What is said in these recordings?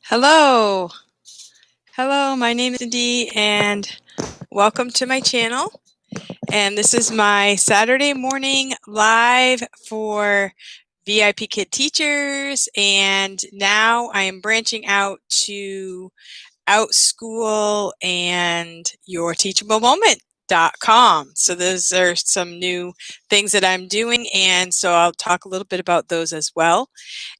Hello. Hello, my name is Cindy and welcome to my channel. And this is my Saturday morning live for VIP Kid teachers. And now I am branching out to outschool and your teachable moment.com. So those are some new things that I'm doing. And so I'll talk a little bit about those as well.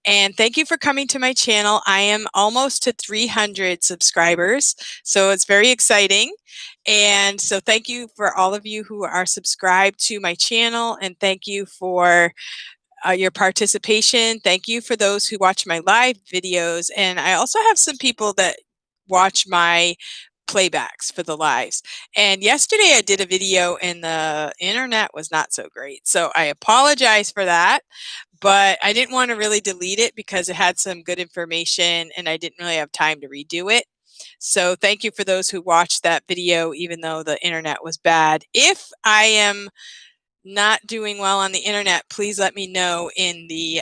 And thank you for coming to my channel. I am almost to 300 subscribers, so it's very exciting. And so thank you for all of you who are subscribed to my channel, and thank you for your participation. Thank you for those who watch my live videos, and I also have some people that watch my playbacks for the lives. And yesterday I did a video and the internet was not so great, so I apologize for that. But I didn't want to really delete it because it had some good information and I didn't really have time to redo it. So thank you for those who watched that video, even though the internet was bad. If I am not doing well on the internet, please let me know in the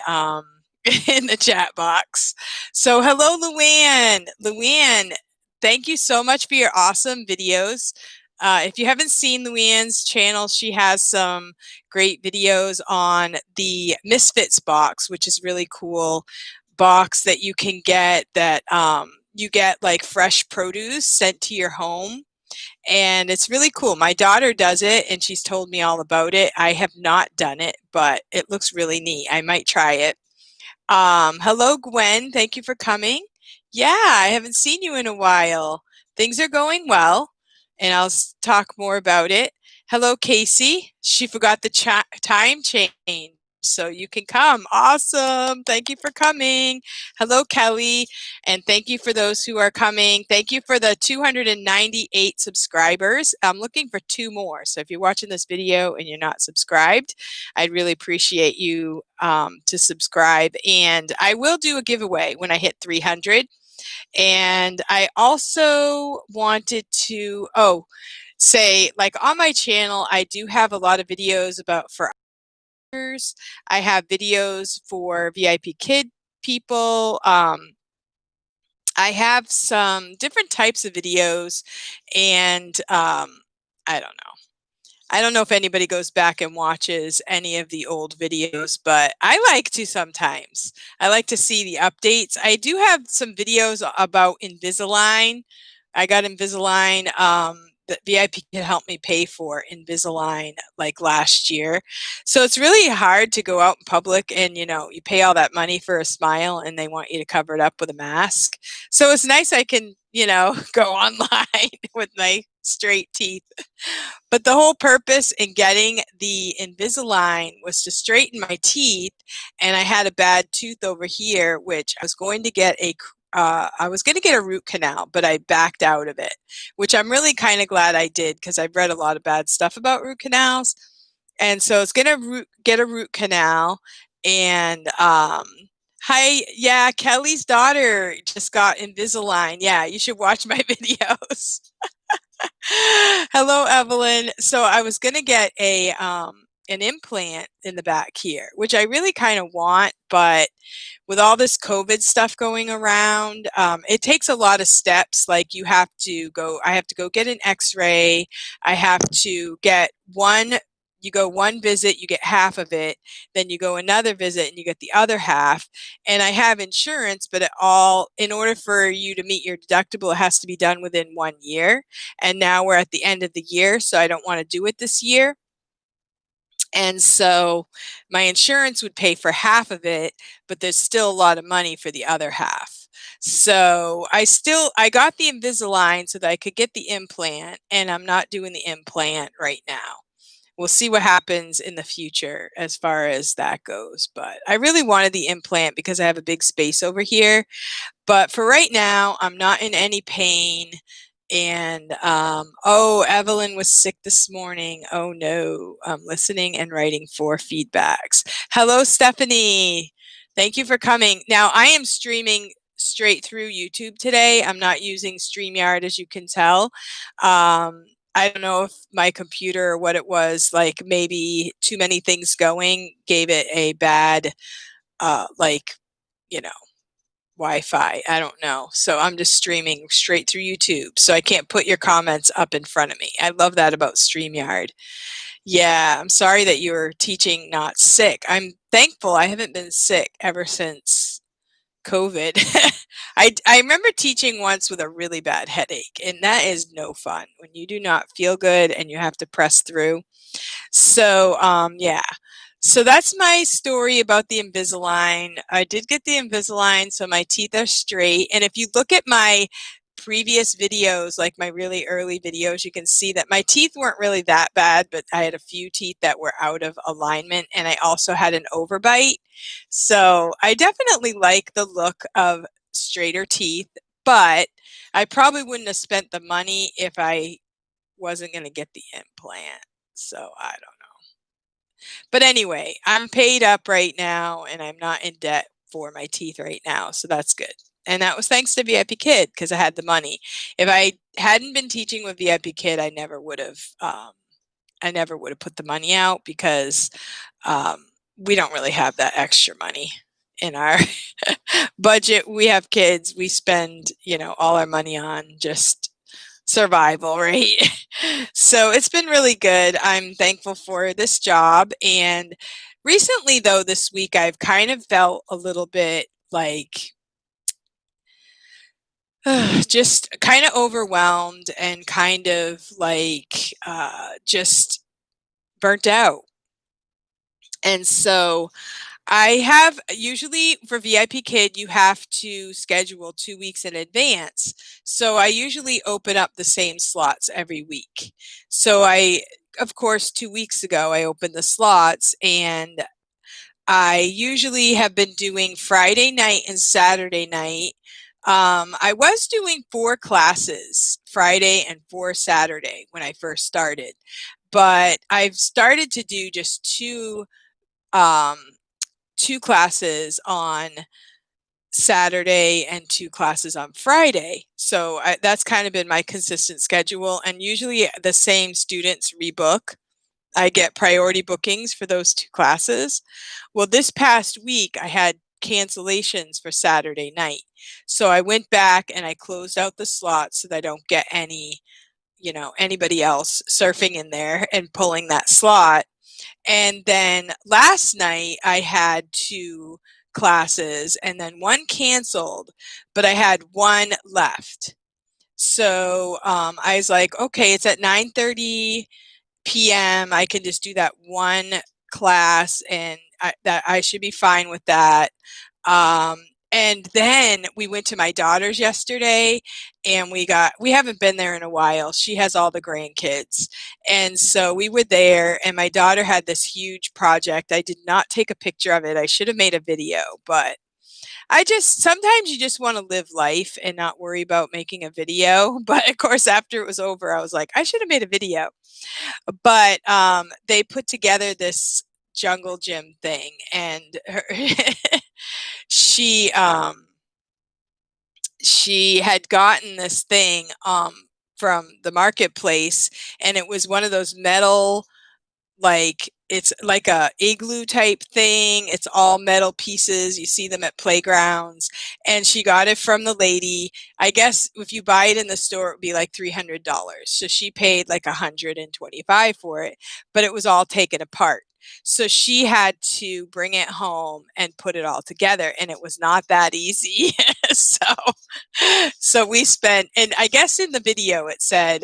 in the chat box. So hello, Luann. Luann, thank you so much for your awesome videos. If you haven't seen Luann's channel, she has some great videos on the Misfits box, which is really cool box that you can get that you get like fresh produce sent to your home. And it's really cool. My daughter does it and she's told me all about it. I have not done it, but it looks really neat. I might try it. Hello, Gwen. Thank you for coming. Yeah, I haven't seen you in a while. Things are going well, and I'll talk more about it. Hello, Casey. She forgot the time change, so you can come. Awesome. Thank you for coming. Hello, Kelly, and thank you for those who are coming. Thank you for the 298 subscribers. I'm looking for 2 more, so if you're watching this video and you're not subscribed, I'd really appreciate you to subscribe. And I will do a giveaway when I hit 300. And I also wanted to, say, like on my channel, I do have a lot of videos about for others. I have videos for VIP Kid people. I have some different types of videos, and I don't know. I don't know if anybody goes back and watches any of the old videos, but I like to sometimes. I like to see the updates. I do have some videos about Invisalign. I got Invisalign that VIP can help me pay for Invisalign like last year. So it's really hard to go out in public and, you know, you pay all that money for a smile and they want you to cover it up with a mask. So it's nice I can, you know, go online with my straight teeth. But the whole purpose in getting the Invisalign was to straighten my teeth, and I had a bad tooth over here, which I was going to get a root canal, but I backed out of it, which I'm really kind of glad I did because I've read a lot of bad stuff about root canals, and so it's gonna get a root canal, and hi, yeah, Kelly's daughter just got Invisalign. Yeah, you should watch my videos. Hello, Evelyn. So I was going to get a an implant in the back here, which I really kind of want, but with all this COVID stuff going around, it takes a lot of steps. Like I have to go get an X-ray. I have to get you go one visit, you get half of it. Then you go another visit and you get the other half. And I have insurance, but in order for you to meet your deductible, it has to be done within 1 year. And now we're at the end of the year, so I don't want to do it this year. And so my insurance would pay for half of it, but there's still a lot of money for the other half. So I got the Invisalign so that I could get the implant, and I'm not doing the implant right now. We'll see what happens in the future as far as that goes. But I really wanted the implant because I have a big space over here. But for right now, I'm not in any pain. And oh, Evelyn was sick this morning. Oh no, I'm listening and writing 4 feedbacks. Hello, Stephanie. Thank you for coming. Now I am streaming straight through YouTube today. I'm not using StreamYard, as you can tell. I don't know if my computer or what it was, like maybe too many things going gave it a bad, like, you know, Wi-Fi. I don't know. So I'm just streaming straight through YouTube. So I can't put your comments up in front of me. I love that about StreamYard. Yeah, I'm sorry that you're teaching not sick. I'm thankful I haven't been sick ever since COVID. I remember teaching once with a really bad headache, and that is no fun when you do not feel good and you have to press through. So, yeah. So that's my story about the Invisalign. I did get the Invisalign, so my teeth are straight. And if you look at my previous videos, like my really early videos, you can see that my teeth weren't really that bad, but I had a few teeth that were out of alignment, and I also had an overbite. So I definitely like the look of straighter teeth, but I probably wouldn't have spent the money if I wasn't going to get the implant. So I don't know. But anyway, I'm paid up right now and I'm not in debt for my teeth right now. So that's good. And that was thanks to VIPKID because I had the money. If I hadn't been teaching with VIPKID, I never would have put the money out because we don't really have that extra money in our budget. We have kids. We spend, all our money on just survival, right? So it's been really good. I'm thankful for this job. And recently, though, this week, I've kind of felt a little bit like just kind of overwhelmed and kind of like just burnt out. And so I have usually for VIPKID, you have to schedule 2 weeks in advance. So I usually open up the same slots every week. So of course, 2 weeks ago, I opened the slots and I usually have been doing Friday night and Saturday night. I was doing 4 classes, Friday and 4 Saturday when I first started, but I've started to do just um, two classes on Saturday and 2 classes on Friday. So that's kind of been my consistent schedule. And usually the same students rebook. I get priority bookings for those 2 classes. Well, this past week I had cancellations for Saturday night. So I went back and I closed out the slots so that I don't get anybody else surfing in there and pulling that slot. And then last night I had 2 classes and then one canceled, but I had one left. So I was like, okay, it's at 9:30 p.m. I can just do that one class and I should be fine with that. Um, and then we went to my daughter's yesterday and we haven't been there in a while. She has all the grandkids. And so we were there and my daughter had this huge project. I did not take a picture of it. I should have made a video, but sometimes you just want to live life and not worry about making a video. But of course, after it was over, I was like, I should have made a video. But they put together this jungle gym thing and she she had gotten this thing from the marketplace and it was one of those metal, like it's like a igloo type thing. It's all metal pieces. You see them at playgrounds. And she got it from the lady. I guess if you buy it in the store, it would be like $300. So she paid like $125 for it, but it was all taken apart. So she had to bring it home and put it all together, and it was not that easy. so, so we spent, and I guess in the video it said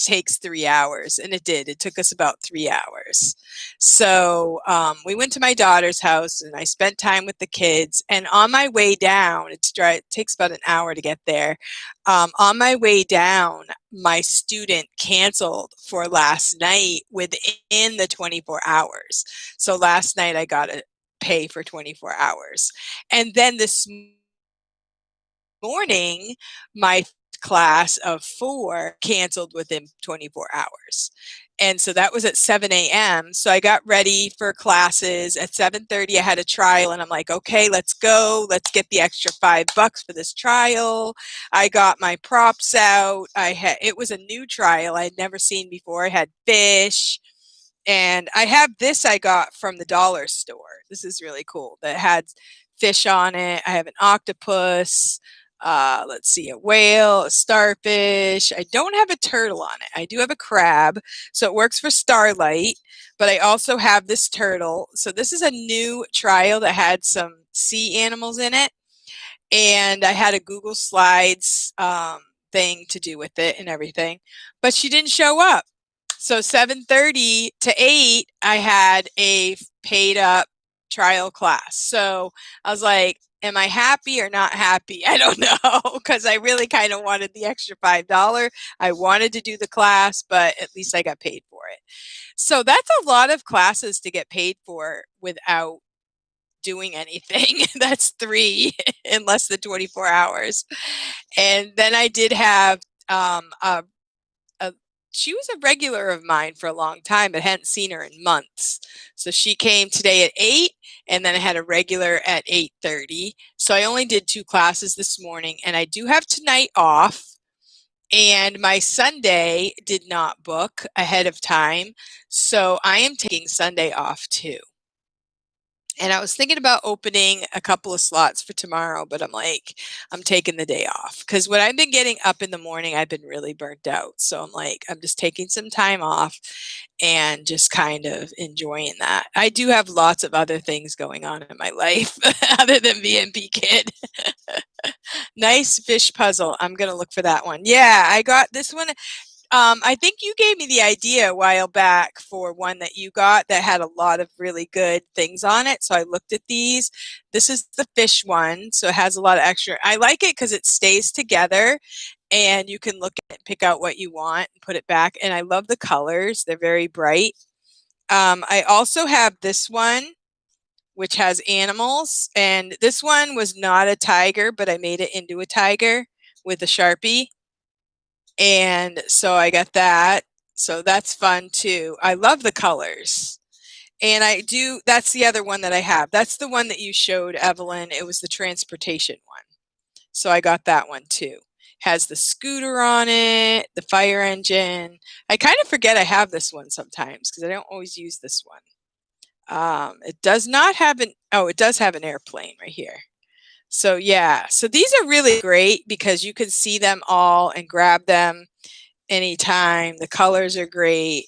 takes 3 hours, and it did. It took us about 3 hours. So we went to my daughter's house, and I spent time with the kids. And on my way down, it takes about an hour to get there. On my way down, my student canceled for last night within the 24 hours. So last night I got to pay for 24 hours. And then this morning, my class of 4 canceled within 24 hours. And so that was at 7 a.m. So I got ready for classes. At 7:30, I had a trial, and I'm like, okay, let's go. Let's get the extra $5 for this trial. I got my props out. It was a new trial I had never seen before. I had fish. And I have this I got from the dollar store. This is really cool. That had fish on it. I have an octopus. Let's see, a whale, a starfish. I don't have a turtle on it. I do have a crab, so it works for starlight, but I also have this turtle. So this is a new trial that had some sea animals in it, and I had a Google Slides thing to do with it and everything, but she didn't show up. So 7:30 to 8, I had a paid up trial class. So I was like, am I happy or not happy? I don't know, because I really kind of wanted the extra $5. I wanted to do the class, but at least I got paid for it. So that's a lot of classes to get paid for without doing anything. That's 3 in less than 24 hours. And then I did have a she was a regular of mine for a long time, but hadn't seen her in months. So she came today at 8, and then I had a regular at 8:30. So I only did 2 classes this morning, and I do have tonight off. And my Sunday did not book ahead of time, so I am taking Sunday off too. And I was thinking about opening a couple of slots for tomorrow, but I'm like, I'm taking the day off because when I've been getting up in the morning, I've been really burnt out. So I'm like, I'm just taking some time off and just kind of enjoying that. I do have lots of other things going on in my life other than VIPKID. Nice fish puzzle. I'm going to look for that one. Yeah, I got this one. I think you gave me the idea a while back for one that you got that had a lot of really good things on it. So I looked at these. This is the fish one. So it has a lot of extra. I like it because it stays together and you can look at it, pick out what you want and put it back. And I love the colors. They're very bright. I also have this one, which has animals. And this one was not a tiger, but I made it into a tiger with a Sharpie. And so I got that. So that's fun too. I love the colors. And that's the other one that I have. That's the one that you showed, Evelyn. It was the transportation one. So I got that one too. Has the scooter on it, the fire engine. I kind of forget I have this one sometimes because I don't always use this one. It does not have it does have an airplane right here. So yeah, so these are really great because you can see them all and grab them anytime. The colors are great.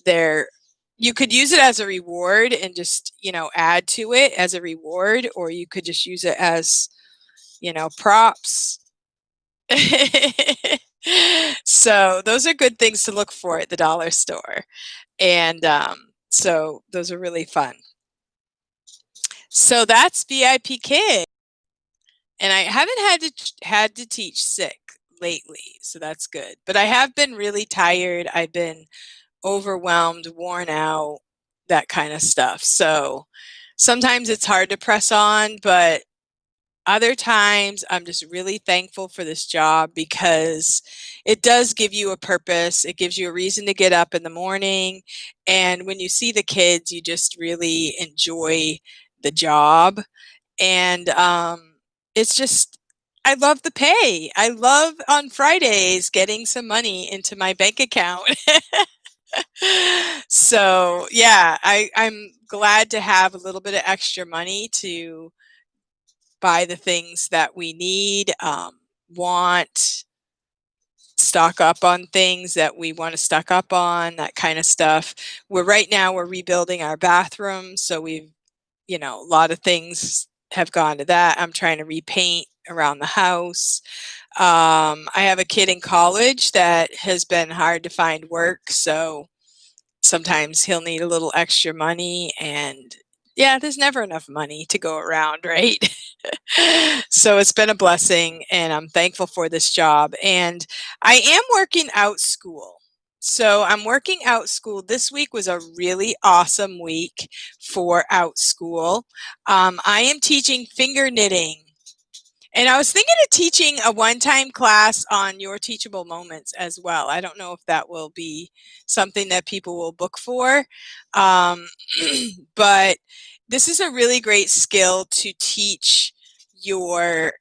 You could use it as a reward and just, add to it as a reward, or you could just use it as, props. So those are good things to look for at the dollar store. And so those are really fun. So that's VIPKid. And I haven't had to teach sick lately, so that's good. But I have been really tired. I've been overwhelmed, worn out, that kind of stuff. So sometimes it's hard to press on, but other times I'm just really thankful for this job because it does give you a purpose. It gives you a reason to get up in the morning. And when you see the kids, you just really enjoy the job. And it's just, I love the pay. I love on Fridays getting some money into my bank account. So yeah, I'm glad to have a little bit of extra money to buy the things that we need, want, stock up on things that we want to stock up on, that kind of stuff. Right now we're rebuilding our bathroom, so we've, a lot of things have gone to that. I'm trying to repaint around the house. I have a kid in college that has been hard to find work, so sometimes he'll need a little extra money, and yeah, there's never enough money to go around, right? So it's been a blessing, and I'm thankful for this job. And I am working outschool. So I'm working outschool. This week was a really awesome week for outschool. I am teaching finger knitting. And I was thinking of teaching a one-time class on your teachable moments as well. I don't know if that will be something that people will book for, but this is a really great skill to teach your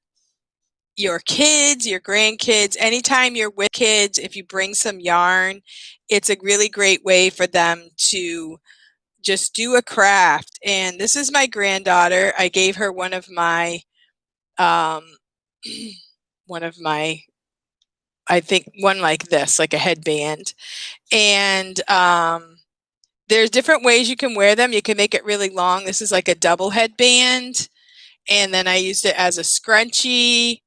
kids, your grandkids. Anytime you're with kids, if you bring some yarn, it's a really great way for them to just do a craft. And this is my granddaughter. I gave her one of my, um, one of my, I think one like this, like a headband. And there's different ways you can wear them. You can make it really long. This is like a double headband. And then I used it as a scrunchie.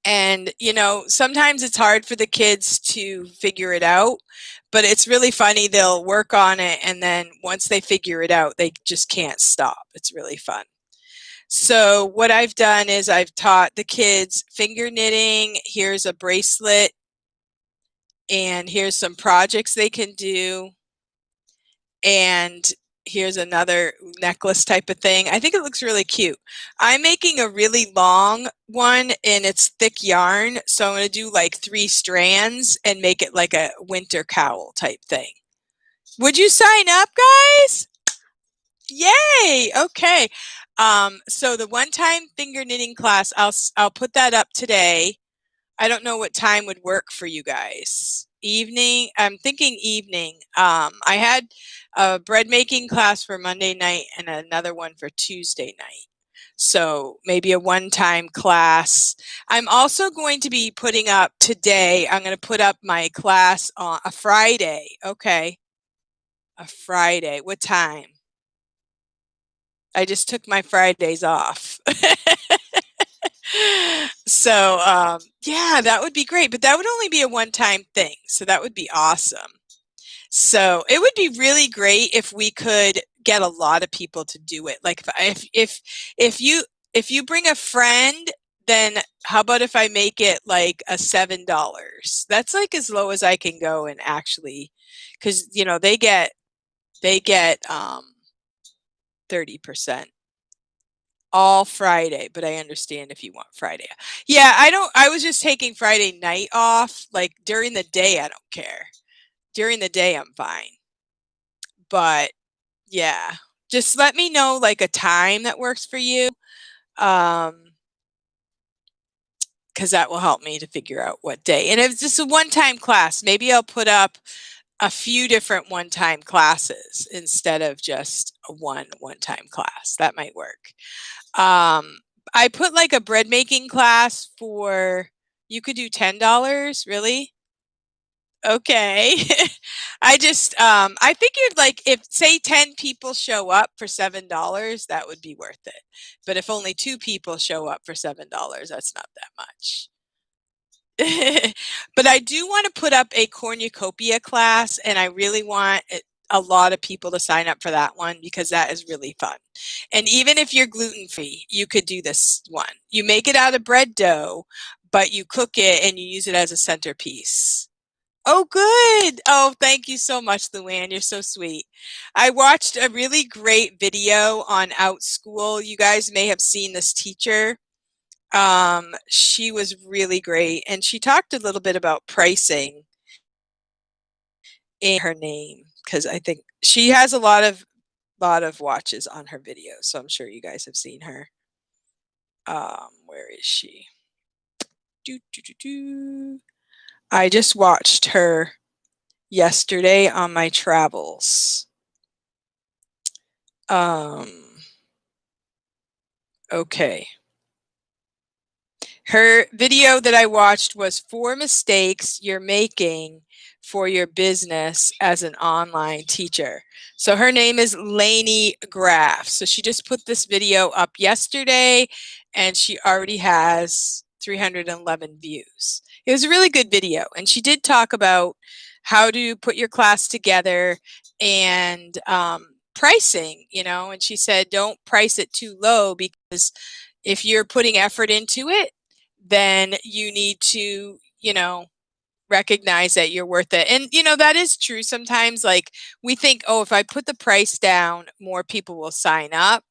And, you know, sometimes it's hard for the kids to figure it out, but it's really funny. They'll work on it, and then once they figure it out, they just can't stop. It's really fun. So what I've done is I've taught the kids finger knitting. Here's a bracelet, and here's some projects they can do. And here's another necklace type of thing. I think it looks really cute. I'm making a really long one, and it's thick yarn, so I'm going to do like 3 strands and make it like a winter cowl type thing. Would you sign up, guys? Yay! Okay. So the one-time finger knitting class, I'll put that up today. I don't know what time would work for you guys. Evening? I'm thinking evening. I had a bread making class for Monday night and another one for Tuesday night. So maybe a one-time class. I'm also going to be putting up today, I'm going to put up my class on a Friday. Okay. A Friday. What time? I just took my Fridays off. So, yeah, that would be great, but that would only be a one-time thing, so that would be awesome. So it would be really great if we could get a lot of people to do it. Like if you bring a friend, then how about if I make it like a $7? That's like as low as I can go, and actually, because you know they get 30% all Friday, but I understand if you want Friday. Yeah, I was just taking Friday night off. Like during the day, I don't care. During the day, I'm fine. But yeah, just let me know like a time that works for you. Because that will help me to figure out what day. And if it's just a one-time class, maybe I'll put up a few different one-time classes instead of just a one-time class. That might work. I put like a bread making class for, you could do $10, really? Okay. I figured like if say 10 people show up for $7, that would be worth it. But if only 2 people show up for $7, that's not that much. But I do want to put up a cornucopia class, and I really want a lot of people to sign up for that one because that is really fun. And even if you're gluten-free, you could do this one. You make it out of bread dough, but you cook it and you use it as a centerpiece. Oh, good. Oh, thank you so much, Luann. You're so sweet. I watched a really great video on Outschool. You guys may have seen this teacher. She was really great, and she talked a little bit about pricing in her name because I think she has a lot of watches on her videos, so I'm sure you guys have seen her. Where is she? Do, do, do, do. I just watched her yesterday on my travels. Okay. Her video that I watched was 4 mistakes you're making for your business as an online teacher. So her name is Lainey Graff. So she just put this video up yesterday, and she already has 311 views. It was a really good video, and she did talk about how to put your class together and pricing, you know, and she said don't price it too low because if you're putting effort into it, then you need to, you know, recognize that you're worth it. And, you know, that is true. Sometimes, like, we think, oh, if I put the price down, more people will sign up.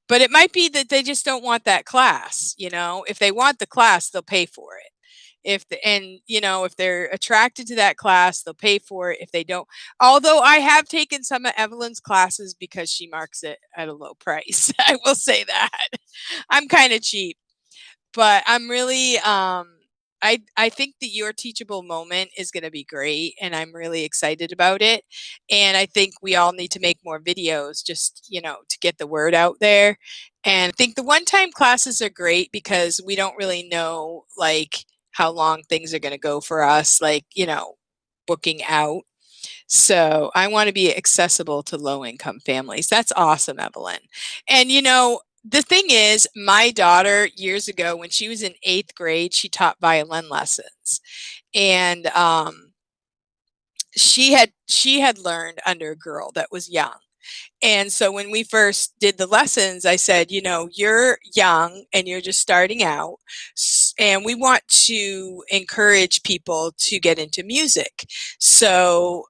But it might be that they just don't want that class, you know? If they want the class, they'll pay for it. And, you know, if they're attracted to that class, they'll pay for it. If they don't, although I have taken some of Evelyn's classes because she marks it at a low price. I will say that. I'm kind of cheap. But I'm really, I think that your teachable moment is going to be great, and I'm really excited about it. And I think we all need to make more videos just, to get the word out there. And I think the one-time classes are great because we don't really know like how long things are going to go for us, like, booking out. So I want to be accessible to low income families. That's awesome, Evelyn. And the thing is, my daughter years ago, when she was in 8th grade, she taught violin lessons. And she had learned under a girl that was young. And so when we first did the lessons, I said, you're young and you're just starting out. And we want to encourage people to get into music. So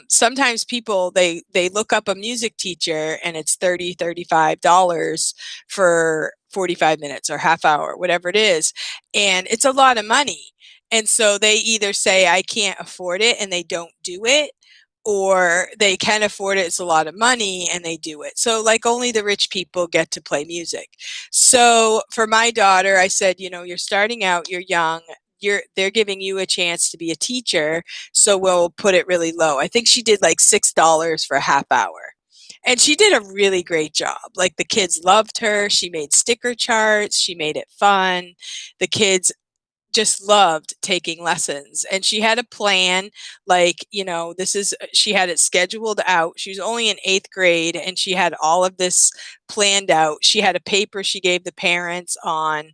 sometimes people, they look up a music teacher and it's $35 for 45 minutes or half hour, whatever it is. And it's a lot of money. And so they either say, I can't afford it, and they don't do it, or they can afford it, it's a lot of money, and they do it. So like only the rich people get to play music. So for my daughter, I said, you're starting out, you're young, they're giving you a chance to be a teacher, so we'll put it really low. I think she did like $6 for a half hour. And she did a really great job. Like the kids loved her. She made sticker charts. She made it fun. The kids just loved taking lessons, and she had a plan, like, she had it scheduled out. She was only in 8th grade and she had all of this planned out. She had a paper she gave the parents on,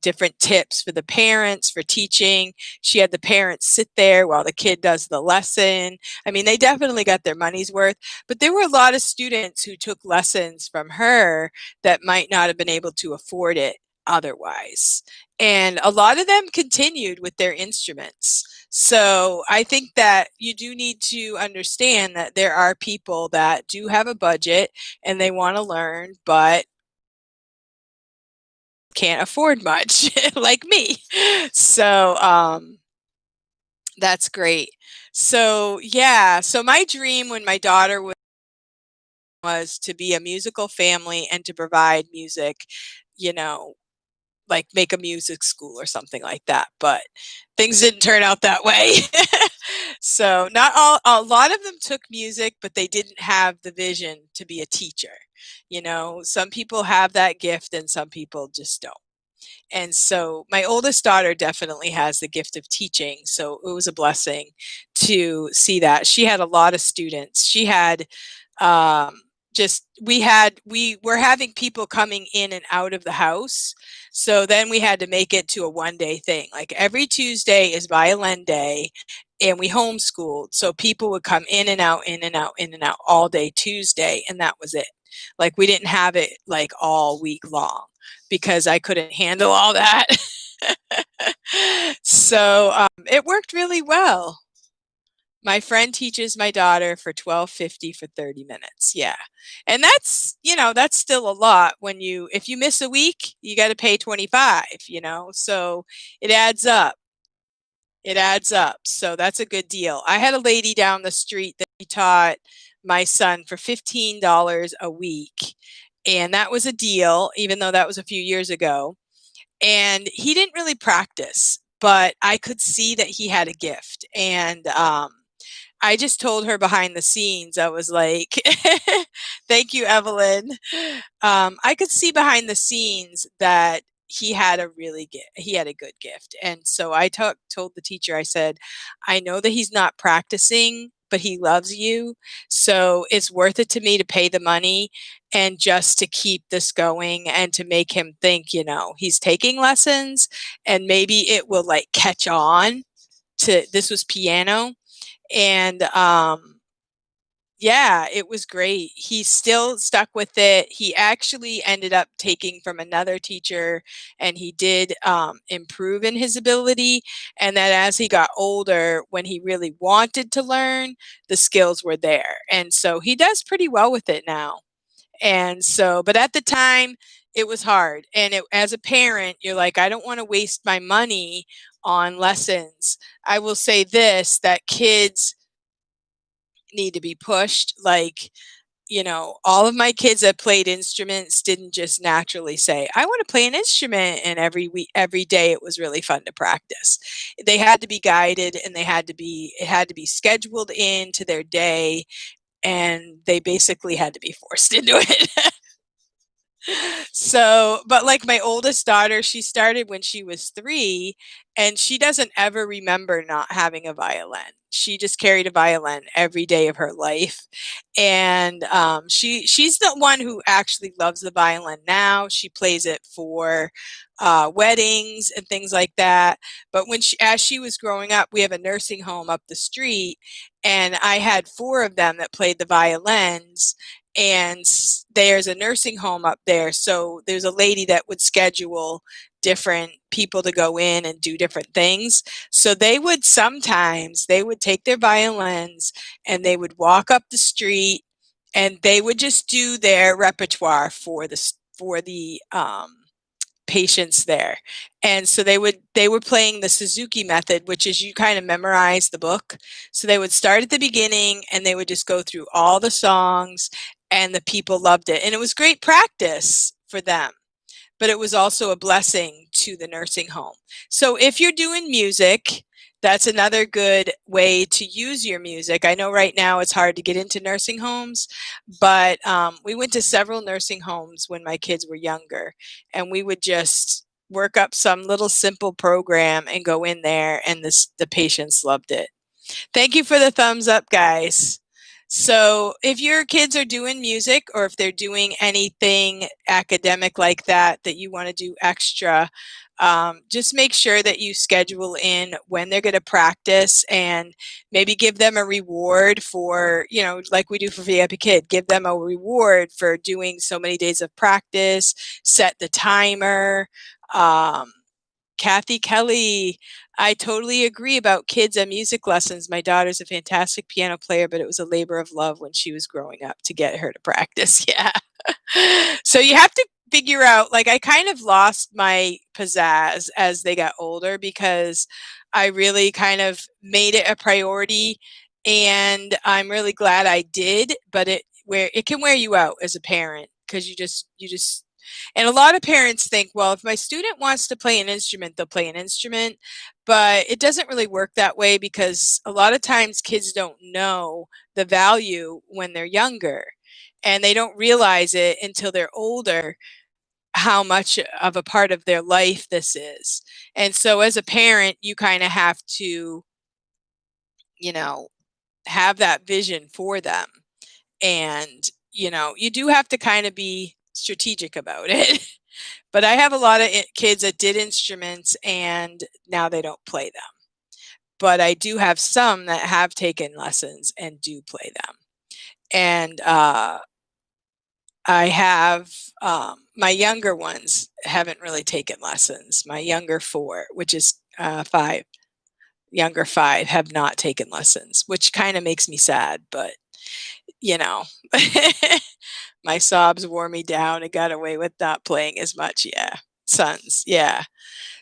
different tips for the parents for teaching. She had the parents sit there while the kid does the lesson. I mean, they definitely got their money's worth, but there were a lot of students who took lessons from her that might not have been able to afford it otherwise. And a lot of them continued with their instruments. So I think that you do need to understand that there are people that do have a budget and they want to learn, but can't afford much, like me. So that's great. So yeah, so my dream when my daughter was to be a musical family and to provide music, you know, like make a music school or something like that, but things didn't turn out that way. So not all, a lot of them took music, but they didn't have the vision to be a teacher. Some people have that gift and some people just don't. And so my oldest daughter definitely has the gift of teaching. So it was a blessing to see that. She had a lot of students. She had just we were having people coming in and out of the house. So then we had to make it to a 1-day thing. Like every Tuesday is violin day, and we homeschooled. So people would come in and out, in and out, in and out all day Tuesday, and that was it. Like we didn't have it like all week long because I couldn't handle all that. So it worked really well. My friend teaches my daughter for $12.50 for 30 minutes. Yeah. And that's still a lot when if you miss a week, you got to pay 25. So it adds up. It adds up. So that's a good deal. I had a lady down the street that taught my son for $15 a week. And that was a deal, even though that was a few years ago. And he didn't really practice, but I could see that he had a gift. And I just told her behind the scenes, I was like, thank you, Evelyn. I could see behind the scenes that he had a good gift. And so I told the teacher, I said, I know that he's not practicing, but he loves you. So it's worth it to me to pay the money and just to keep this going and to make him think, he's taking lessons and maybe it will like catch on to, this was piano. And yeah, it was great. He still stuck with it. He actually ended up taking from another teacher, and he did improve in his ability. And then as he got older, when he really wanted to learn, the skills were there. And so he does pretty well with it now. And so, but at the time, it was hard. And as a parent, you're like, I don't want to waste my money on lessons. I will say this, that kids need to be pushed. Like, all of my kids that played instruments didn't just naturally say, I want to play an instrument. And every week, every day, it was really fun to practice. They had to be guided, and it had to be scheduled into their day, and they basically had to be forced into it. So, but like my oldest daughter, she started when she was 3, and she doesn't ever remember not having a violin. She just carried a violin every day of her life, and she's the one who actually loves the violin now. She plays it for weddings and things like that. But as she was growing up, we have a nursing home up the street, and I had 4 of them that played the violins, and there's a nursing home up there, so there's a lady that would schedule different people to go in and do different things. So they would take their violins, and they would walk up the street, and they would just do their repertoire for the patients there. And so they were playing the Suzuki method, which is you kind of memorize the book. So they would start at the beginning, and they would just go through all the songs, and the people loved it. And it was great practice for them, but it was also a blessing to the nursing home. So if you're doing music, that's another good way to use your music. I know right now it's hard to get into nursing homes, but we went to several nursing homes when my kids were younger, and we would just work up some little simple program and go in there, and the patients loved it. Thank you for the thumbs up, guys. So if your kids are doing music, or if they're doing anything academic like that you want to do extra, just make sure that you schedule in when they're going to practice, and maybe give them a reward for, like we do for VIPKID, give them a reward for doing so many days of practice, set the timer. Kathy Kelly, I totally agree about kids and music lessons. My daughter's a fantastic piano player, but it was a labor of love when she was growing up to get her to practice. Yeah. So you have to figure out, like, I kind of lost my pizzazz as they got older, because I really kind of made it a priority, and I'm really glad I did, but it can wear you out as a parent, because you just and a lot of parents think, well, if my student wants to play an instrument, they'll play an instrument. But it doesn't really work that way, because a lot of times kids don't know the value when they're younger, and they don't realize it until they're older, how much of a part of their life this is. And so as a parent, you kind of have to, you know, have that vision for them. And, you do have to kind of be strategic about it. But I have a lot of kids that did instruments, and now they don't play them. But I do have some that have taken lessons and do play them. And I have my younger ones haven't really taken lessons. My younger 4, which is 5, younger 5 have not taken lessons, which kind of makes me sad. But you know, my sobs wore me down and got away with not playing as much. Yeah, sons. Yeah.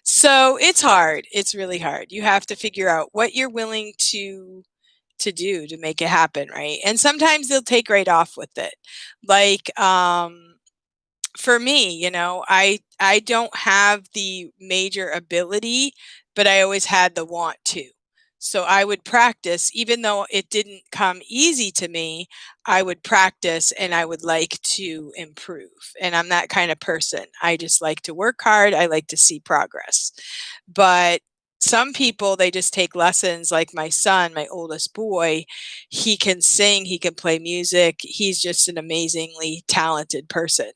So it's hard. It's really hard. You have to figure out what you're willing to do to make it happen, right? And sometimes they'll take right off with it. Like for me, I don't have the major ability, but I always had the want to. So I would practice, even though it didn't come easy to me, I would practice, and I would like to improve. And I'm that kind of person. I just like to work hard. I like to see progress. But some people, they just take lessons, like my son, my oldest boy. He can sing, he can play music. He's just an amazingly talented person.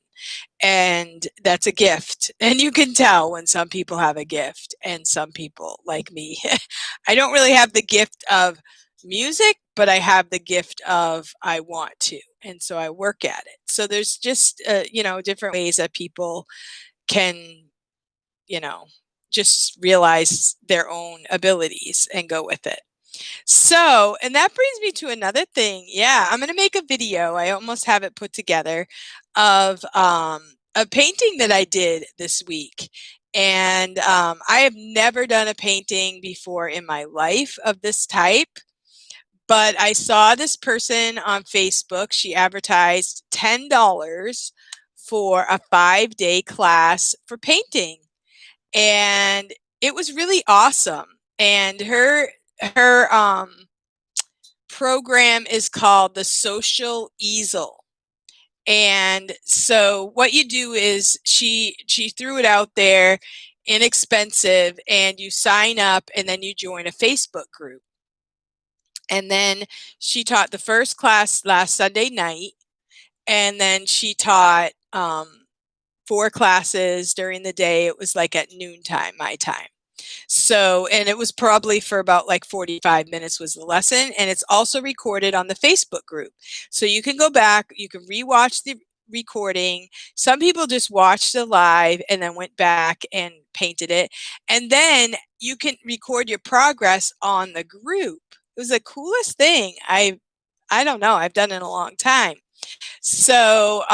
And that's a gift. And you can tell when some people have a gift, and some people, like me, I don't really have the gift of music, but I have the gift of I want to. And so I work at it. So there's just, different ways that people can, you know, just realize their own abilities and go with it. So, and that brings me to another thing. Yeah, I'm going to make a video. I almost have it put together, of a painting that I did this week. And I have never done a painting before in my life of this type, But I saw this person on Facebook. She advertised $10 for a 5-day class for painting. And it was really awesome. And her program is called the Social Easel. And so what you do is she threw it out there, inexpensive, and you sign up and then you join a Facebook group. And then she taught the first class last Sunday night, and then she taught 4 classes during the day. It was like at noontime, my time. So, and it was probably for about like 45 minutes was the lesson, and it's also recorded on the Facebook group. So you can go back, you can rewatch the recording. Some people just watched the live and then went back and painted it. And then you can record your progress on the group. It was the coolest thing. I don't know, I've done it in a long time. So,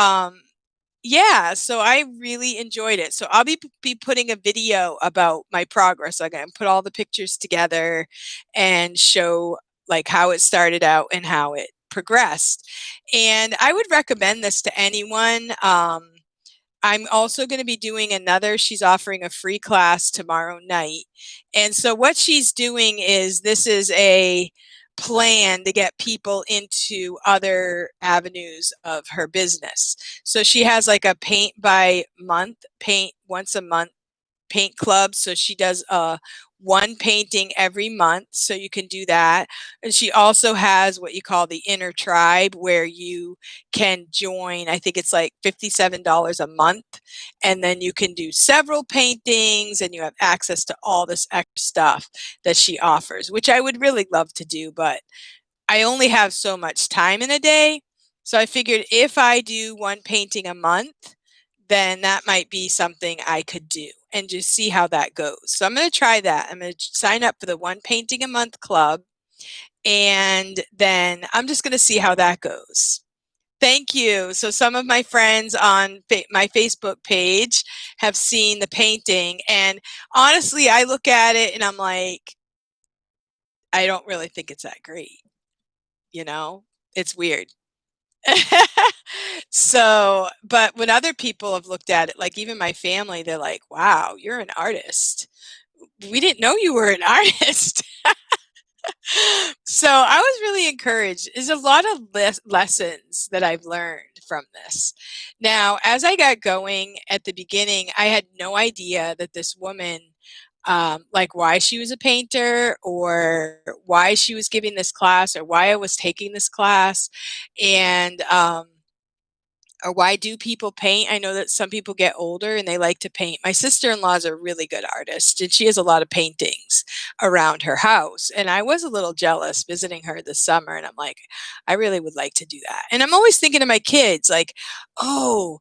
yeah, so I really enjoyed it. So I'll be putting a video about my progress. I'm gonna put all the pictures together and show like how it started out and how it progressed. And I would recommend this to anyone. I'm also going to be doing another. She's offering a free class tomorrow night. And so what she's doing is this is a plan to get people into other avenues of her business. So she has like a paint by month, paint once a month paint club. So she does one painting every month. So you can do that. And she also has what you call the inner tribe, where you can join. I think it's like $57 a month. And then you can do several paintings and you have access to all this extra stuff that she offers, which I would really love to do. But I only have so much time in a day. So I figured if I do one painting a month, then that might be something I could do and just see how that goes. So I'm going to try that. I'm going to sign up for the one painting a month club, and then I'm just going to see how that goes. Thank you. So some of my friends on my Facebook page have seen the painting, and honestly, I look at it and I'm like, I don't really think it's that great. You know, it's weird. So, but when other people have looked at it, like even my family, they're like, wow, you're an artist. We didn't know you were an artist. So I was really encouraged. There's a lot of lessons that I've learned from this. Now, as I got going at the beginning, I had no idea that this woman, like why she was a painter or why she was giving this class or why I was taking this class. And or why do people paint? I know that some people get older and they like to paint. My sister-in-law is a really good artist, and she has a lot of paintings around her house. And I was a little jealous visiting her this summer, and I'm like, I really would like to do that. And I'm always thinking to my kids, like, oh,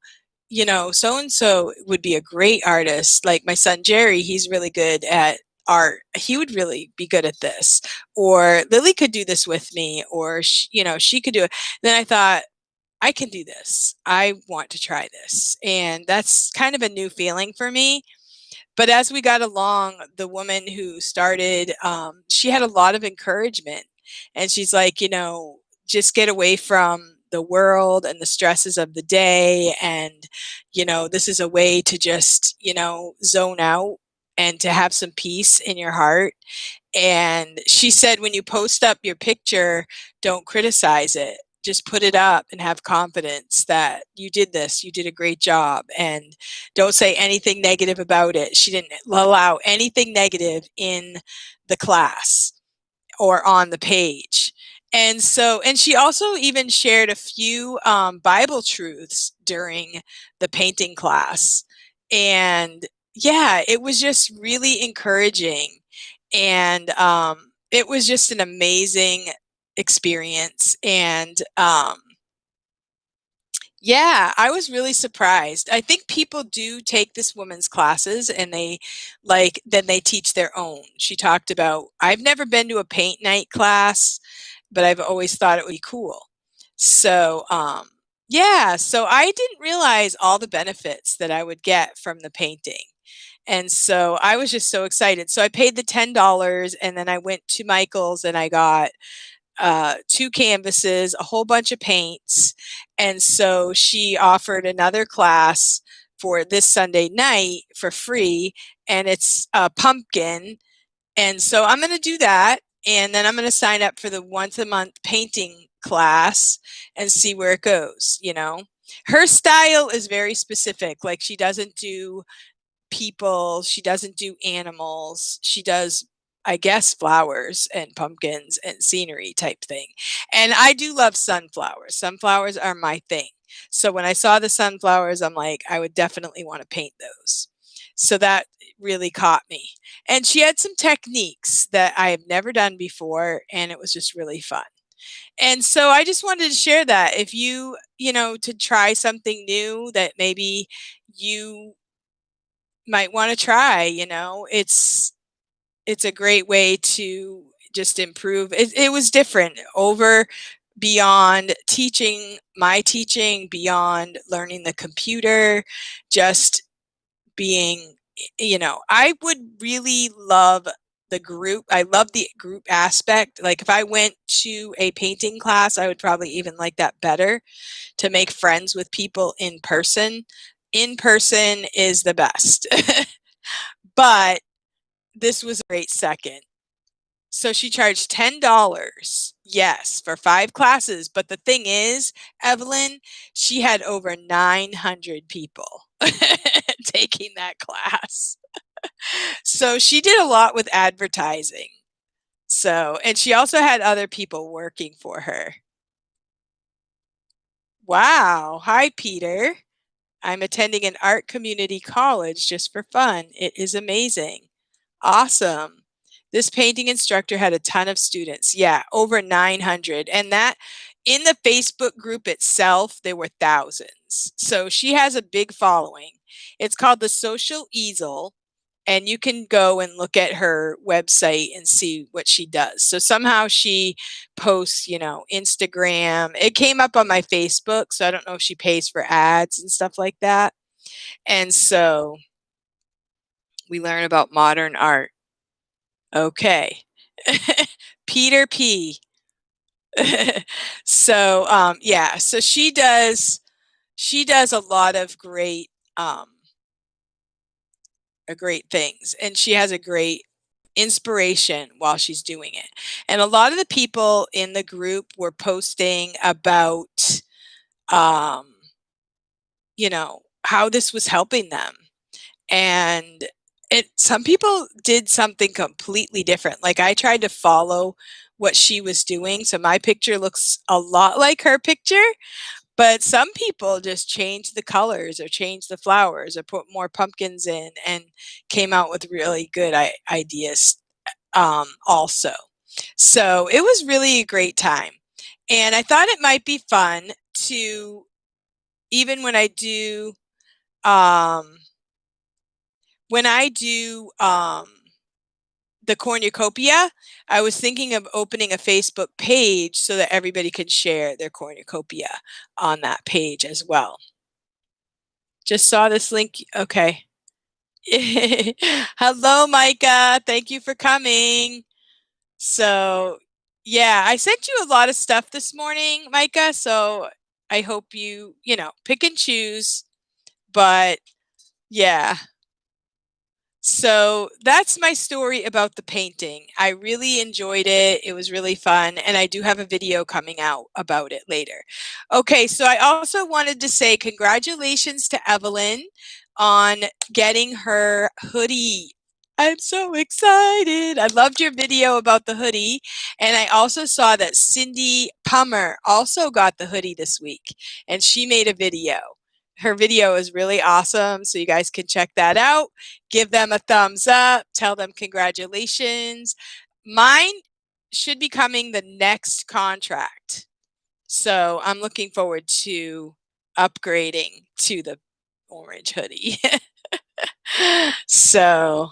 you know, so and so would be a great artist. Like my son Jerry, he's really good at art. He would really be good at this. Or Lily could do this with me, or you know, she could do it. Then I thought, I can do this. I want to try this. And that's kind of a new feeling for me. But as we got along, the woman who started, she had a lot of encouragement. And she's like, you know, just get away from the world and the stresses of the day. And, you know, this is a way to just, you know, zone out and to have some peace in your heart. And she said, when you post up your picture, don't criticize it. Just put it up and have confidence that you did this, you did a great job, and don't say anything negative about it. She didn't allow anything negative in the class or on the page. And so, and she also even shared a few Bible truths during the painting class. And yeah, it was just really encouraging. And it was just an amazing experience. And yeah, I was really surprised. I think people do take this woman's classes and they then they teach their own. She talked about, I've never been to a paint night class, but I've always thought it would be cool. So, yeah, so I didn't realize all the benefits that I would get from the painting. And so I was just so excited. So I paid the $10 and then I went to Michael's and I got 2 canvases, a whole bunch of paints, and so she offered another class for this Sunday night for free, and it's a pumpkin, and so I'm gonna do that, and then I'm gonna sign up for the once a month painting class and see where it goes, you know? Her style is very specific, like, she doesn't do people, she doesn't do animals, she does, I guess, flowers and pumpkins and scenery type thing. And I do love sunflowers. Sunflowers are my thing. So when I saw the sunflowers, I'm like, I would definitely want to paint those. So that really caught me. And she had some techniques that I have never done before, and it was just really fun. And so I just wanted to share that if you know, to try something new that maybe you might want to try, you know, it's a great way to just improve. It was different over beyond teaching, my teaching, beyond learning the computer, just being, you know, I would really love the group. I love the group aspect. Like if I went to a painting class, I would probably even like that better, to make friends with people in person. In person is the best. But this was a great second. So she charged $10, yes, for 5 classes, but the thing is, Evelyn, she had over 900 people taking that class. So she did a lot with advertising. So, and she also had other people working for her. Wow. Hi, Peter. I'm attending an art community college just for fun. It is amazing. Awesome. This painting instructor had a ton of students. Yeah, over 900. And that in the Facebook group itself, there were thousands. So she has a big following. It's called the Social Easel. And you can go and look at her website and see what she does. So somehow she posts, you know, Instagram. It came up on my Facebook, so I don't know if she pays for ads and stuff like that. And so we learn about modern art. Okay. Peter P. So, yeah, so she does a lot of um, great things, and she has a great inspiration while she's doing it. And a lot of the people in the group were posting about, um, you know, how this was helping them. And some people did something completely different. Like I tried to follow what she was doing, so my picture looks a lot like her picture, but some people just changed the colors or changed the flowers or put more pumpkins in and came out with really good ideas, also. So it was really a great time. And I thought it might be fun to, even um, when I do the cornucopia, I was thinking of opening a Facebook page so that everybody could share their cornucopia on that page as well. Just saw this link. Okay. Hello, Micah. Thank you for coming. So, yeah, I sent you a lot of stuff this morning, Micah. So I hope you know, pick and choose. But yeah. So that's my story about the painting. I really enjoyed it. It was really fun. And I do have a video coming out about it later. Okay, so I also wanted to say congratulations to Evelyn on getting her hoodie. I'm so excited. I loved your video about the hoodie. And I also saw that Cindy Pummer also got the hoodie this week, and she made a video. Her video is really awesome, so you guys can check that out. Give them a thumbs up, tell them congratulations. Mine should be coming the next contract. So I'm looking forward to upgrading to the orange hoodie. So,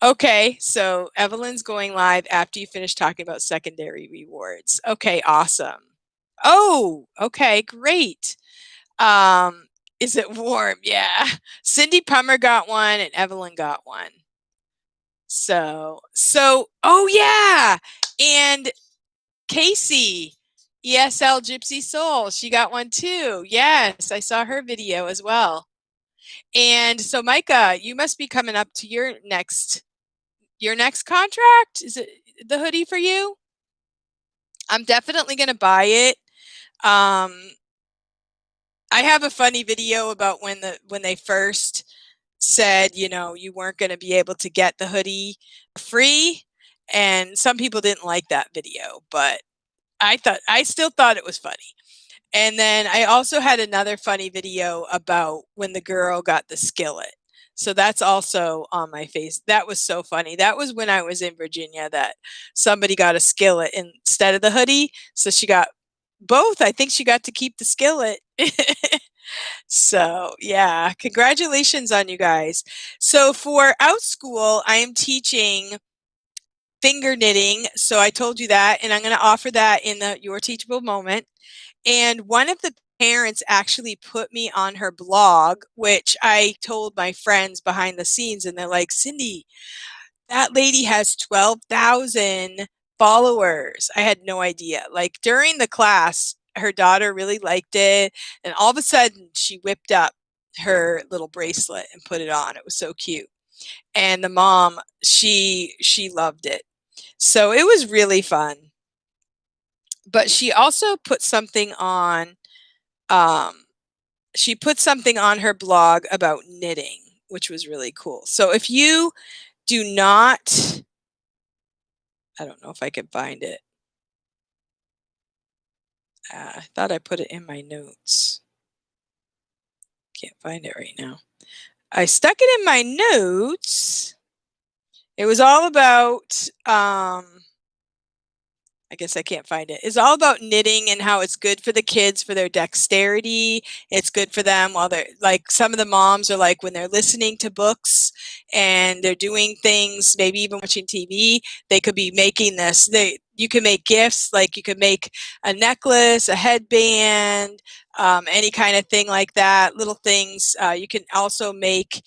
okay, so Evelyn's going live after you finish talking about secondary rewards. Okay, awesome. Oh, okay, great. Um, is it warm? Yeah. Cindy Pummer got one and Evelyn got one. So, oh yeah. And Casey, ESL Gypsy Soul. She got one too. Yes, I saw her video as well. And so Micah, you must be coming up to your next contract. Is it the hoodie for you? I'm definitely going to buy it. Um, I have a funny video about when they first said, you weren't going to be able to get the hoodie free, and some people didn't like that video, but I still thought it was funny. And then I also had another funny video about when the girl got the skillet. So that's also on my face. That was so funny. That was when I was in Virginia that somebody got a skillet instead of the hoodie. So she got both. I think she got to keep the skillet. So, yeah, congratulations on you guys. So for outschool, I am teaching finger knitting. So I told you that, and I'm going to offer that in the Your Teachable Moment. And one of the parents actually put me on her blog, which I told my friends behind the scenes, and they're like, Cindy, that lady has 12,000 followers. I had no idea. Like during the class, her daughter really liked it, and all of a sudden she whipped up her little bracelet and put it on. It was so cute. And the mom, she loved it. So it was really fun. But she also put something on um she put something on her blog about knitting, which was really cool. So if you do not, I don't know if I can find it. I thought I put it in my notes. Can't find it right now. I stuck it in my notes. It was all about I guess I can't find it. It's all about knitting and how it's good for the kids for their dexterity. It's good for them while they're like, some of the moms are like, when they're listening to books and they're doing things, maybe even watching TV, they could be making this. You can make gifts, like you could make a necklace, a headband, any kind of thing like that, little things. You can also make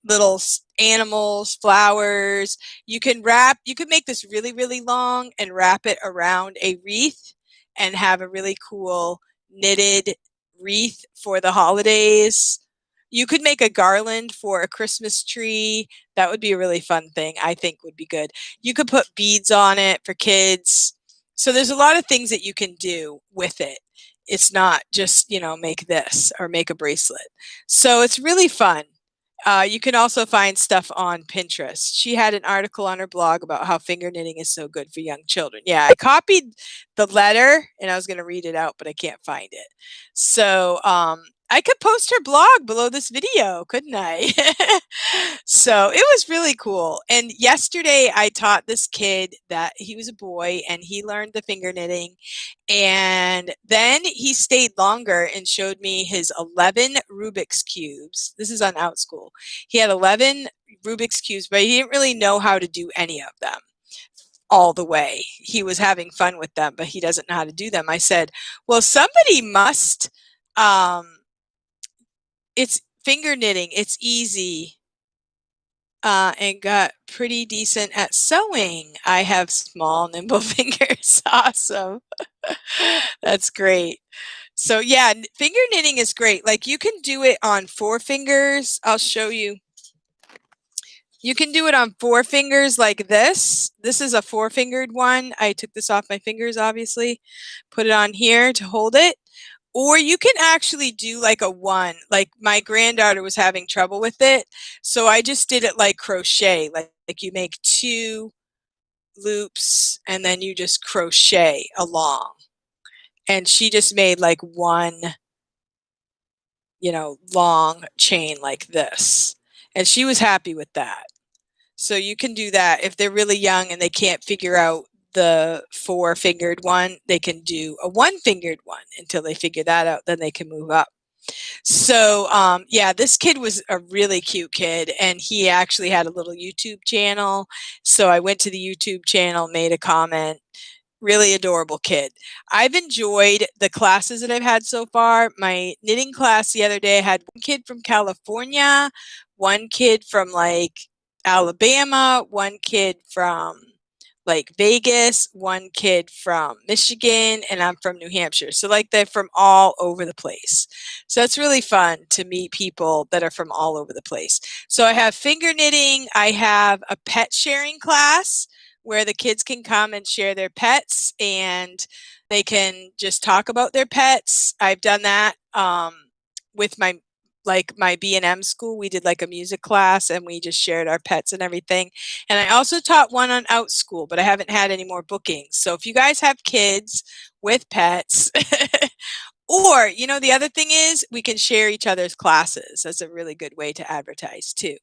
little animals, flowers. You can make this really, really long and wrap it around a wreath and have a really cool knitted wreath for the holidays. You could make a garland for a Christmas tree. That would be a really fun thing, I think would be good. You could put beads on it for kids. So there's a lot of things that you can do with it. It's not just, make this or make a bracelet. So it's really fun. You can also find stuff on Pinterest. She had an article on her blog about how finger knitting is so good for young children. Yeah, I copied the letter and I was going to read it out, but I can't find it. So I could post her blog below this video, couldn't I? So it was really cool. And yesterday I taught this kid that he was a boy and he learned the finger knitting. And then he stayed longer and showed me his 11 Rubik's Cubes. This is on Outschool. He had 11 Rubik's Cubes, but he didn't really know how to do any of them all the way. He was having fun with them, but he doesn't know how to do them. I said, well, somebody must, it's finger knitting. It's easy. And got pretty decent at sewing. I have small, nimble fingers. Awesome. That's great. So yeah, finger knitting is great. Like you can do it on 4 fingers. I'll show you. You can do it on 4 fingers like this. This is a 4-fingered one. I took this off my fingers, obviously. Put it on here to hold it. Or you can actually do like a 1. Like my granddaughter was having trouble with it. So I just did it like crochet. Like you make 2 loops and then you just crochet along. And she just made like 1, long chain like this. And she was happy with that. So you can do that if they're really young and they can't figure out the 4-fingered one, they can do a 1-fingered one until they figure that out, then they can move up. So yeah, this kid was a really cute kid and he actually had a little YouTube channel. So I went to the YouTube channel, made a comment. Really adorable kid. I've enjoyed the classes that I've had so far. My knitting class the other day, I had one kid from California, one kid from like Alabama, one kid from like Vegas, one kid from Michigan, and I'm from New Hampshire. So like they're from all over the place. So it's really fun to meet people that are from all over the place. So I have finger knitting, I have a pet sharing class where the kids can come and share their pets and they can just talk about their pets. I've done that with my B&M school. We did like a music class and we just shared our pets and everything. And I also taught one on outschool, but I haven't had any more bookings. So if you guys have kids with pets, or, the other thing is we can share each other's classes. That's a really good way to advertise too.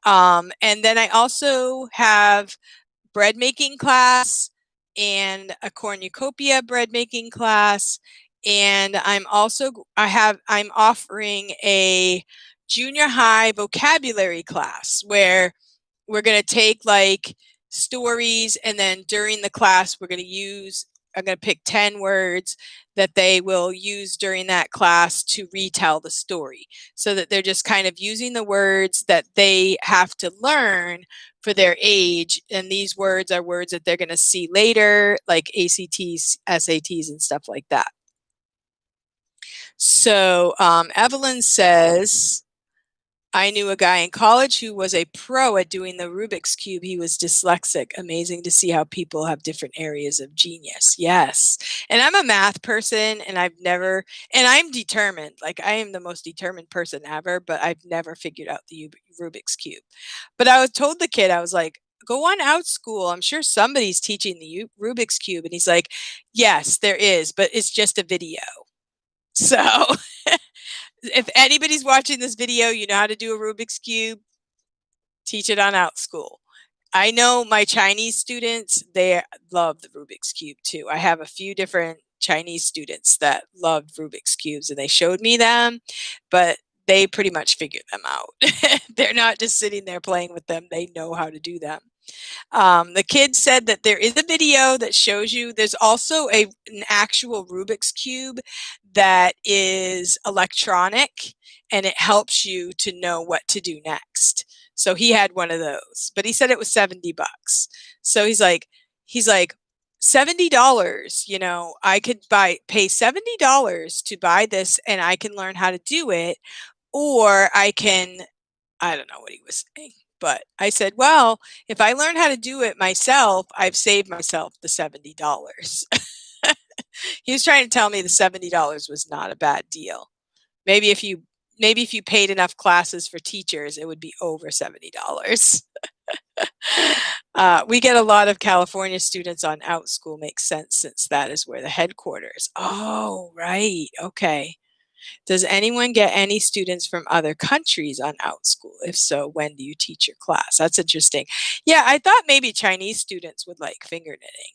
And then I also have bread making class and a cornucopia bread making class. And I'm offering a junior high vocabulary class where we're going to take like stories, and then during the class I'm going to pick 10 words that they will use during that class to retell the story, so that they're just kind of using the words that they have to learn for their age. And these words are words that they're going to see later, like ACTs, SATs, and stuff like that. So Evelyn says, I knew a guy in college who was a pro at doing the Rubik's Cube. He was dyslexic. Amazing to see how people have different areas of genius. Yes. And I'm a math person and I'm determined. Like I am the most determined person ever, but I've never figured out the Rubik's Cube. But I was told the kid, I was like, go on outschool. I'm sure somebody's teaching the Rubik's Cube. And he's like, yes, there is, but it's just a video. So if anybody's watching this video, you know how to do a Rubik's Cube, teach it on outschool. I know my Chinese students, they love the Rubik's Cube too. I have a few different Chinese students that loved Rubik's Cubes and they showed me them, but they pretty much figured them out. They're not just sitting there playing with them. They know how to do them. The kid said that there is a video that shows you. There's also an actual Rubik's Cube that is electronic, and it helps you to know what to do next. So he had one of those, but he said it was $70. So he's like, $70, I could pay $70 to buy this and I can learn how to do it, or I don't know what he was saying. But I said, well, if I learn how to do it myself, I've saved myself the $70. He was trying to tell me the $70 was not a bad deal. Maybe if you paid enough classes for teachers, it would be over $70. We get a lot of California students on outschool. Makes sense since that is where the headquarters. Oh, right. Okay. Does anyone get any students from other countries on outschool? If so, when do you teach your class? That's interesting. Yeah, I thought maybe Chinese students would like finger knitting.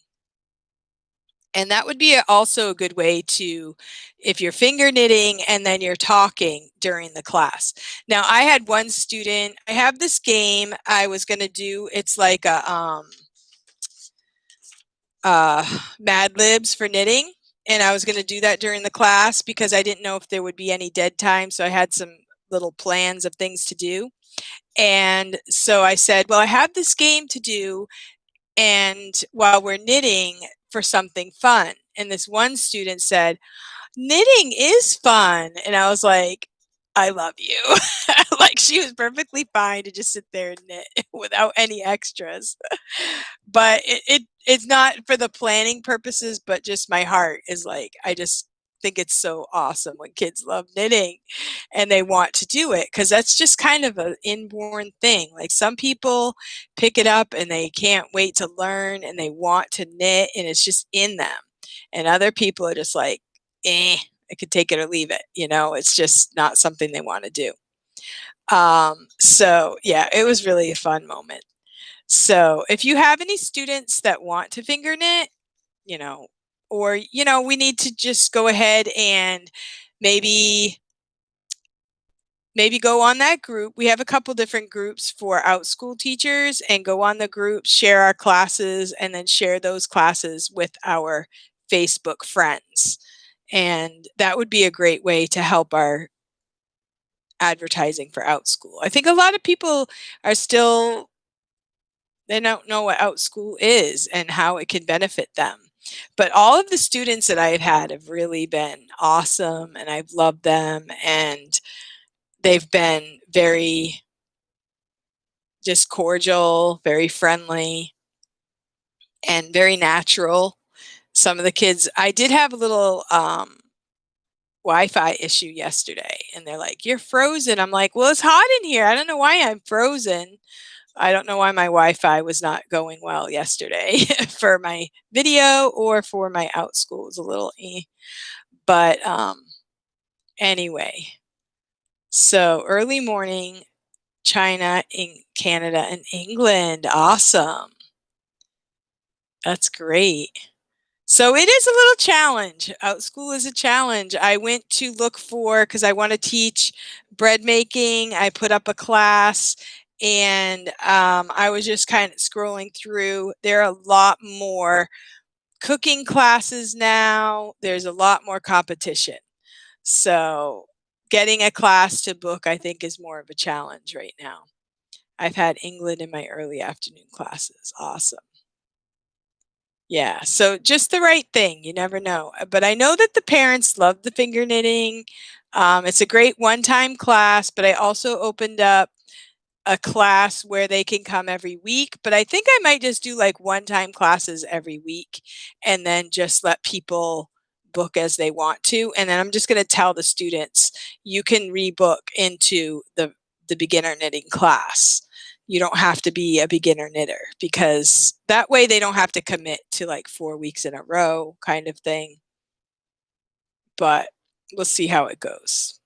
And that would be also a good way to, if you're finger knitting and then you're talking during the class. Now, I had one student, I have this game I was going to do. It's like a Mad Libs for knitting. And I was going to do that during the class because I didn't know if there would be any dead time. So I had some little plans of things to do. And so I said, well, I have this game to do, and while we're knitting for something fun. And this one student said, knitting is fun. And I was like, I love you. Like she was perfectly fine to just sit there and knit without any extras. But it's not for the planning purposes, but just my heart is like, I just think it's so awesome when kids love knitting and they want to do it, because that's just kind of an inborn thing. Like some people pick it up and they can't wait to learn and they want to knit and it's just in them. And other people are just like, I could take it or leave it. It's just not something they want to do. So yeah, it was really a fun moment. So if you have any students that want to finger knit, or, we need to just go ahead and maybe go on that group. We have a couple different groups for outschool teachers, and go on the group, share our classes, and then share those classes with our Facebook friends. And that would be a great way to help our advertising for outschool. I think a lot of people are still They don't know what outschool is and how it can benefit them. But all of the students that I've had have really been awesome, and I've loved them, and they've been very just cordial, very friendly, and very natural. Some of the kids, I did have a little Wi-Fi issue yesterday, and they're like, "You're frozen." I'm like, "Well, it's hot in here. I don't know why I'm frozen." I don't know why my Wi-Fi was not going well yesterday for my video or for my outschool. It was a little but anyway, so early morning, China, in Canada, and England. Awesome. That's great. So it is a little challenge. Outschool is a challenge. I went to look for, because I want to teach bread making. I put up a class, and I was just kind of scrolling through. There are a lot more cooking classes now. There's a lot more competition. So getting a class to book, I think, is more of a challenge right now. I've had England in my early afternoon classes. Awesome. Yeah, so just the right thing, you never know. But I know that the parents love the finger knitting. It's a great one-time class, but I also opened up a class where they can come every week, but I think I might just do like one-time classes every week and then just let people book as they want to. And then I'm just going to tell the students, you can rebook into the beginner knitting class. You don't have to be a beginner knitter, because that way they don't have to commit to like 4 weeks in a row kind of thing. But we'll see how it goes.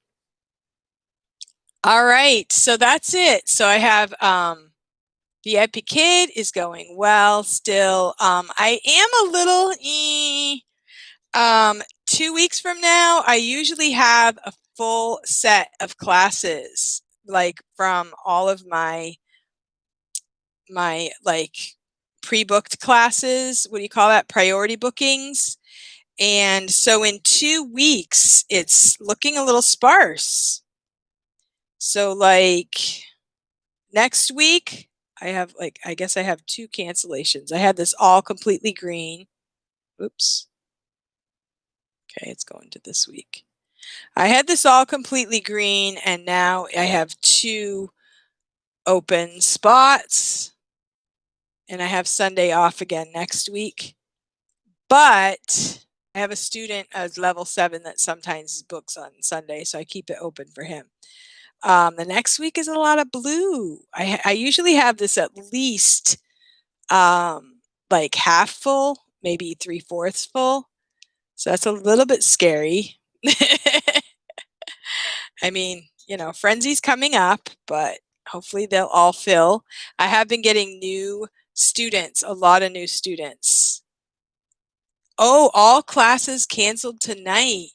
All right, so that's it. So I have VIPKID is going well still. I am a little 2 weeks from now, I usually have a full set of classes, like from all of my like pre-booked classes. What do you call that? Priority bookings. And so in 2 weeks, it's looking a little sparse. So like next week, I guess I have 2 cancellations. I had this all completely green. Oops. Okay, it's going to this week. I had this all completely green, and now I have 2 open spots, and I have Sunday off again next week. But I have a student as level 7 that sometimes books on Sunday, so I keep it open for him. The next week is a lot of blue. I usually have this at least like half full, maybe 3/4 full. So that's a little bit scary. I mean, Frenzy's coming up, but hopefully they'll all fill. I have been getting new students, a lot of new students. Oh, all classes canceled tonight.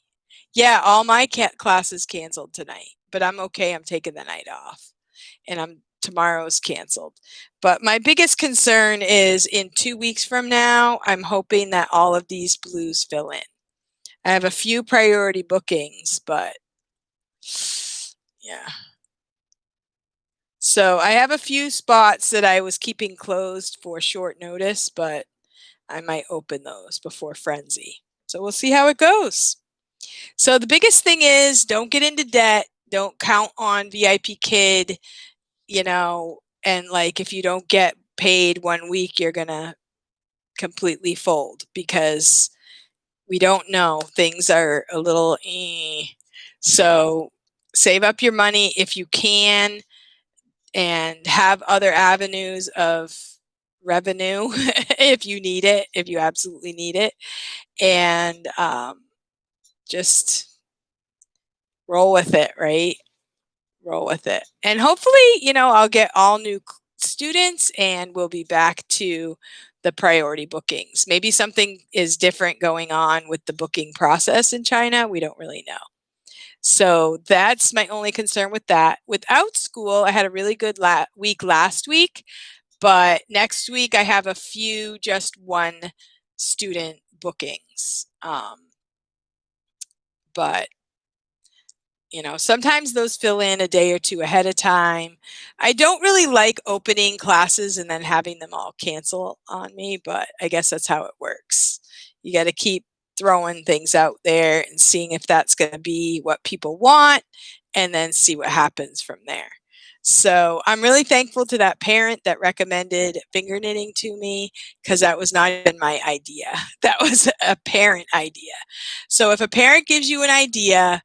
Yeah, all my classes canceled tonight, but I'm okay. I'm taking the night off, and tomorrow's canceled. But my biggest concern is in 2 weeks from now, I'm hoping that all of these blues fill in. I have a few priority bookings, but yeah. So I have a few spots that I was keeping closed for short notice, but I might open those before Frenzy. So we'll see how it goes. So the biggest thing is, don't get into debt. Don't count on VIPKID, and like if you don't get paid 1 week, you're going to completely fold, because we don't know. Things are a little So save up your money if you can, and have other avenues of revenue if you need it, if you absolutely need it, and just roll with it, right? Roll with it. And hopefully, I'll get all new students and we'll be back to the priority bookings. Maybe something is different going on with the booking process in China. We don't really know. So that's my only concern with that. With outschool, I had a really good week last week, but next week I have a few just one student bookings. But Sometimes those fill in a day or two ahead of time. I don't really like opening classes and then having them all cancel on me, but I guess that's how it works. You got to keep throwing things out there and seeing if that's going to be what people want and then see what happens from there. So I'm really thankful to that parent that recommended finger knitting to me, because that was not even my idea. That was a parent idea. So if a parent gives you an idea,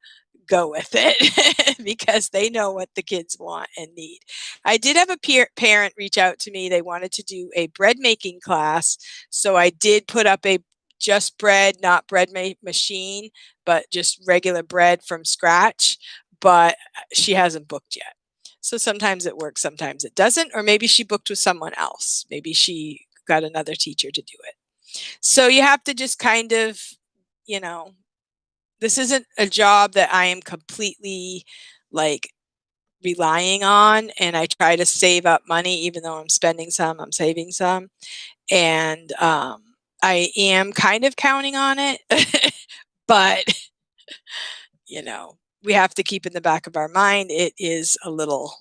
go with it because they know what the kids want and need. I did have a parent reach out to me. They wanted to do a bread making class. So I did put up a just bread, not bread machine, but just regular bread from scratch. But she hasn't booked yet. So sometimes it works, sometimes it doesn't. Or maybe she booked with someone else. Maybe she got another teacher to do it. So you have to just kind of, you know, this isn't a job that I am completely like relying on, and I try to save up money. Even though I'm spending some, I'm saving some, and I am kind of counting on it. But we have to keep in the back of our mind, it is a little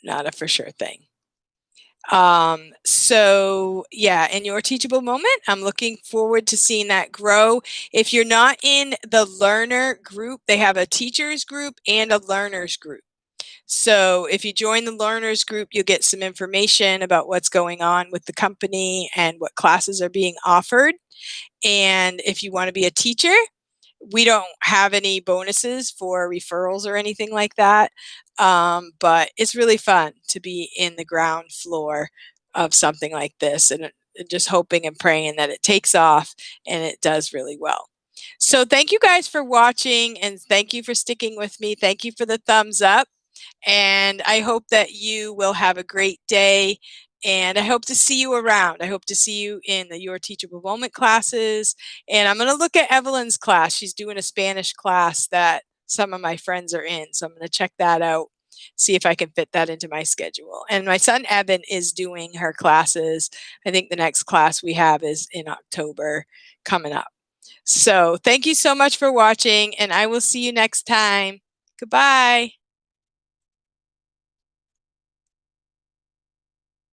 not a for sure thing. So yeah, in your teachable moment, I'm looking forward to seeing that grow. If you're not in the learner group, they have a teachers group and a learners group. So if you join the learners group, you'll get some information about what's going on with the company and what classes are being offered. And if you want to be a teacher, we don't have any bonuses for referrals or anything like that. But it's really fun to be in the ground floor of something like this, and just hoping and praying that it takes off and it does really well. So thank you guys for watching, and thank you for sticking with me. Thank you for the thumbs up. And I hope that you will have a great day. And I hope to see you around. I hope to see you in the Your Teachable Moment classes. And I'm going to look at Evelyn's class. She's doing a Spanish class that some of my friends are in. So I'm going to check that out, see if I can fit that into my schedule. And my son Evan is doing her classes. I think the next class we have is in October coming up. So thank you so much for watching, and I will see you next time. Goodbye.